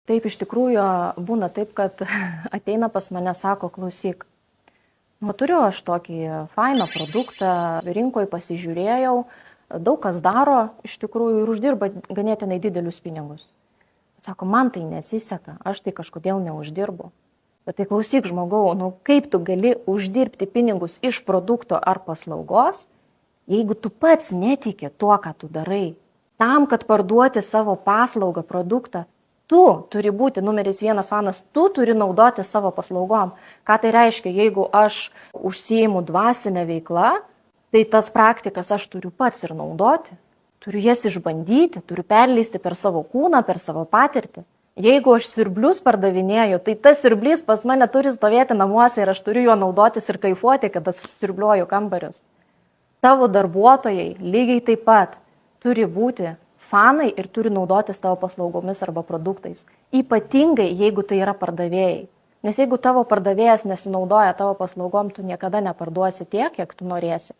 Taip, iš tikrųjų būna taip, kad ateina pas mane, sako, klausyk, turiu aš tokį fainą produktą, rinkoje pasižiūrėjau, daug kas daro iš tikrųjų ir uždirba ganėtinai didelius pinigus. Sako, man tai nesiseka, aš tai kažkodėl neuždirbu. Bet tai klausyk žmogau, kaip tu gali uždirbti pinigus iš produkto ar paslaugos, jeigu tu pats netiki tuo, ką tu darai. Tam, kad parduoti savo paslaugą, produktą, tu turi būti numeris 1 fanas, tu turi naudoti savo paslaugom. Ką tai reiškia, jeigu aš užsiimu dvasinę veiklą, tai tas praktikas aš turiu pats ir naudoti. Turiu jas išbandyti, turiu perleisti per savo kūną, per savo patirtį. Jeigu aš siurblius pardavinėju, tai tas siurblys pas mane turi stovėti namuose ir aš turiu juo naudotis ir kaifuoti, kad aš siurbliuoju kambarius. Tavo darbuotojai lygiai taip pat turi būti fanai ir turi naudotis tavo paslaugomis arba produktais. Ypatingai, jeigu tai yra pardavėjai. Nes jeigu tavo pardavėjas nesinaudoja tavo paslaugom, tu niekada neparduosi tiek, kiek tu norėsi.